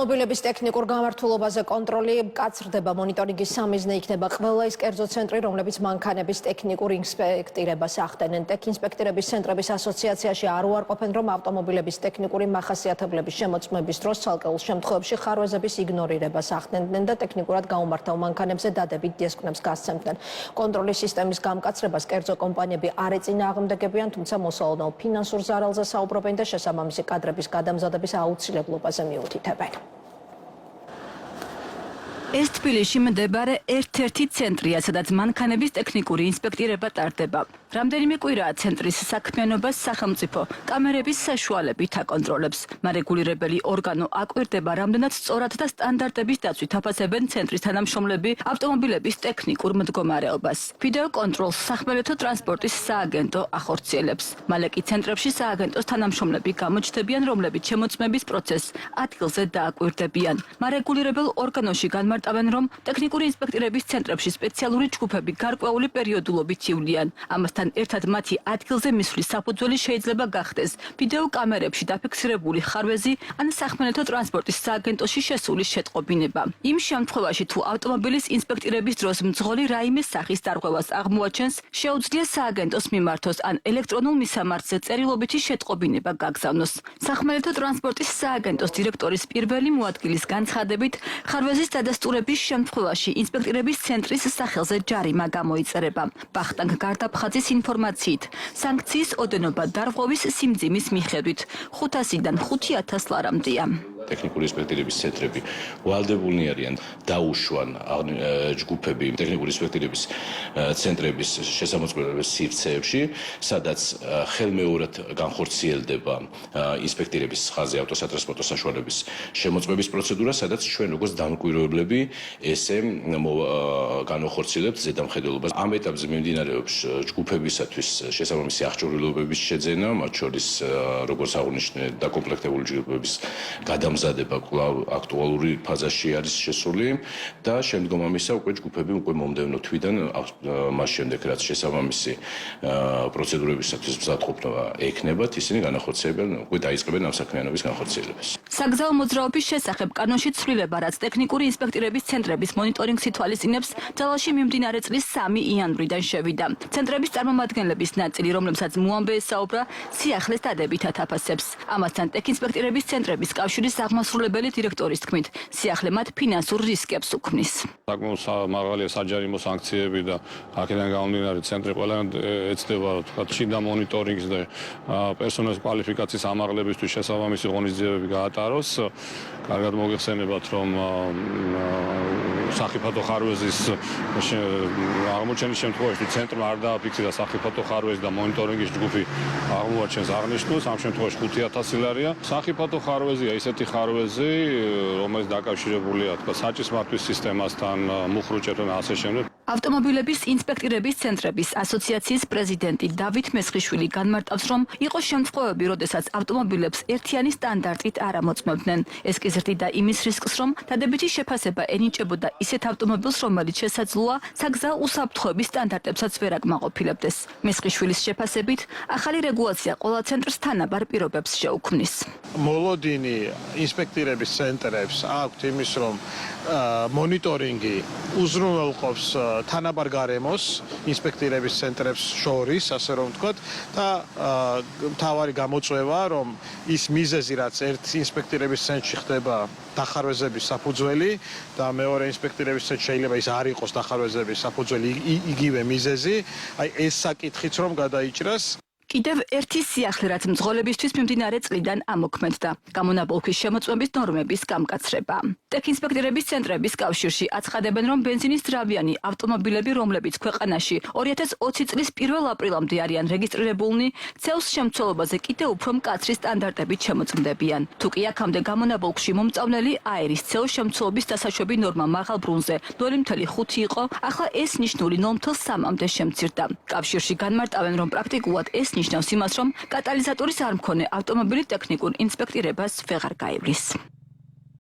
ავტომობილების ტექნიკურ გამართულობაზე კონტროლი გაცრდება, მონიტორინგის სამიზნე იქნება ყველა ის კერძო ცენტრი, რომლებიც მანქანების ტექნიკურ ინსპექტირებას ახდენენ. ტექ ინსპექტირების ცენტრების ასოციაციაში არ უარყოფენ, რომ ავტომობილების ტექნიკური მახასიათებლების შემოწმების დროს ცალკეულ შემთხვევებში ხარვეზების იგნორირებას ახდენდნენ და ტექნიკურად გაუმართავ მანქანებზე დადებით დისკვნებს გასცემდნენ. კონტროლის სისტემის გამკაცრებას კერძო კომპანიები არ ეწინააღმდეგებიან, თუმცა მოსალოდნელ ფინანსურ ზარალზე საუბრობენ და შესაბამისი კადრების გადამზადების აუცილებლობაზე მიუთითებენ. ეს თბილისში მდებარე ერთ-ერთი ცენტრია, სადაც მანქანების ტექნიკური ინსპექტირება ტარდება. რამდენიმე კვირაა ცენტრის საქმიანობას სახელმწიფო კამერების საშუალებით აკონტროლებს. მარეგულირებელი ორგანო აკვირდება, რამდენად სწორად და სტანდარტების დაცვით აფასებენ ცენტრის თანამშრომლები ავტომობილების ტექნიკურ მდგომარეობას. ვიდეო კონტროლს სახმელეთო ტრანსპორტის სააგენტო ახორციელებს. მალე კი ცენტრებში სააგენტოს თანამშრომლები გამოჩნდებიან, რომლებიც შემოწმების პროცესს ადგილზე დააკვირდებიან. მარეგულირებელ ორგანოში განმარტავენ, რომ ტექნიკური ინსპექტირების ცენტრებში სპეციალური ჯგუფები გარკვეული პერიოდულობით ივლიან. ამასთან ერთად მათი ადგილზე მისვლის საფუძველი შეიძლება გახდეს ვიდეო კამერებში დაფიქსირებული ხარვეზი ან სახმელეთო ტრანსპორტის სააგენტოში შესული შეტყობინება. იმ შემთხვევაში, თუ ავტომობილის ინსპექტირების დროს მძღოლი რაიმე სახის დარღვევას აღმოაჩენს, შეუძლია სააგენტოს მიმართოს ან ელექტრონულ მისამართზე წერილობითი შეტყობინება გაგზავნოს. სახმელეთო ტრანსპორტის სააგენტოს დირექტორის პირველი მოადგილის განცხადებით, ხარვეზის დადასტურების შემთხვევაში ინსპექტირების ცენტრის სახელზე ჯარიმა გამოიწერება. ვახტანგ გარდაფხაძის ინფორმაციით, სანქციის ოდენობა დარღვევის სიმძიმის მიხედვით 500-დან 5,000 ლარამდეა. ტექნიკური ინსპექტირების ცენტრები ვალდებულნი არიან დაუშვან ჯგუფები ტექნიკური ინსპექტირების ცენტრების შესამოწმების სივრცეებში, სადაც ხელმეორად განხორციელდება ინსპექტირების ხაზი ავტოსატრანსპორტო საშუალების შემოწმების პროცედურა, სადაც ჩვენ როგორც დამკვირვებლები ესე განვახორციელებთ ზედამხედველობას. ამ ეტაპზე მიმდინარეობს ჯგუფებისათვის შესაბამისი აღჭურვილობების შეძენა, მათ შორის როგორც აღნიშნე დაკომპლექტებული ჯგუფების გადამზადება კვლავ აქტუალური ფაზაში არის შესული და შემდგომ ამისა უკვე ჯგუფები უკვე მომდევნო თვიდან მას შემდეგ რაც შესაბამისი პროცედურებისათვის მზადყოფნა ექნებათ, ისინი განახორციელებენ, უკვე დაიწყებენ ამ საქმიანობის განხორციელებას. საგზაო მოძრაობის შესახებ კანონში ცვლილება, რაც ტექნიკური ინსპექტირების ცენტრების მონიტორინგს ითვალისწინებს, ძალაში მიმდინარე წლის 3 იანვრიდან შევიდა. ცენტრების წარმომადგენლების ნაწილი, რომლებსაც მოამბე ესაუბრა, სიახლეს დადებითად აფასებს. ამასთან ტექ ინსპექტირების ცენტრების კავშირის აღმასრულებელი დირექტორის თქმით, სიახლე მათ ფინანსურ რისკებს უქმნის. საკმაოდ მაღალია საჯარიმო სანქციები და აქედან გამომდინარე ცენტრი ყველგან ეცდება შიდა მონიტორინგს და პერსონალის კვალიფიკაციის ამაღლებისთვის შესაბამისი ღონისძიებები გაატაროს. კარგად მოგეხსენებათ, რომ სახიფათო ხარვეზის აღმოჩენის შემთხვევაში ცენტრმა არ დააფიქსირა სახიფათო ხარვეზი და მონიტორინგის ჯგუფი აღმოაჩენს აღნიშნულს, ამ შემთხვევაში 5,000 ლარია. სახიფათო ხარვეზია ისეთი ხარვეზი, რომელიც დაკავშირებულია საჭის მართვის სისტემასთან, მუხრუჭებთან და ასე შემდეგ. ავტომობილების ინსპექტირების ცენტრების ასოციაციის პრეზიდენტი დავით მესხიშვილი განმარტავს, რომ იყო შემთხვევები, როდესაც ავტომობილებს ერთიანი სტანდარტით არ ამოწმებდნენ. ეს კი ზრდიდა იმის რისკს, რომ დადებითი შეფასება ენიჭებოდა ისეთ ავტომობილს, რომელიც შესაძლოა საგზაო უსაფრთხოების სტანდარტებსაც ვერ აკმაყოფილებდეს. მესხიშვილის შეფასებით, ახალი რეგულაცია ყველა ცენტრს თანაბარ პირობებს შეუქმნის. მოლოდინი ინსპექტირების ცენტრებს აქვთ იმის, რომ მონიტორინგი უზრუნველყოფს თანაბარ გარემოს ინსპექტირების ცენტრებს შორის, ასე რომ ვთქვათ, და მთავარი გამოწვევა, რომ ის მიზეზი, რაც ერთ ინსპექტირების ცენტრში ხდება დახარვეზების საფუძველი და მეორე ინსპექტირების ცენტრში შეიძლება ის არ იყოს დახარვეზების საფუძველი იგივე მიზეზი, აი ეს საკითხიც რომ გადაიჭრას. კიდევ ერთი სიახლე, რაც მძღოლებისთვის მიმდინარე წლიდან ამოქმედდა, გამონაბოლქვის შემოწმების ნორმების გამკაცრება. ტექ ინსპექტირების ცენტრების კავშირში აცხადებენ, რომ ბენზინის ძრავიანი ავტომობილები, რომლებიც ქვეყანაში 2020 წლის 1 აპრილამდე არიან რეგისტრირებულნი, ცევს შემცველობაზე კიდევ უფრო მკაცრი სტანდარტებით შემოწმდებიან. თუ კი აქამდე გამონაბოლქში მომწავლელი აერის ცევს შემცველობის დასაშვები ნორმა მაღალ ბრუნზე 0,5 იყო, ახლა ეს ნიშნული 0,3-მდე შემცირდა. კავშირში განმარტავენ, რომ პრაქტიკულად ეს ნიშნავს იმას, რომ კატალიზატორის არ მქონე ავტომობილი ტექნიკურ ინსპექტირებას ვეღარ გაივლის.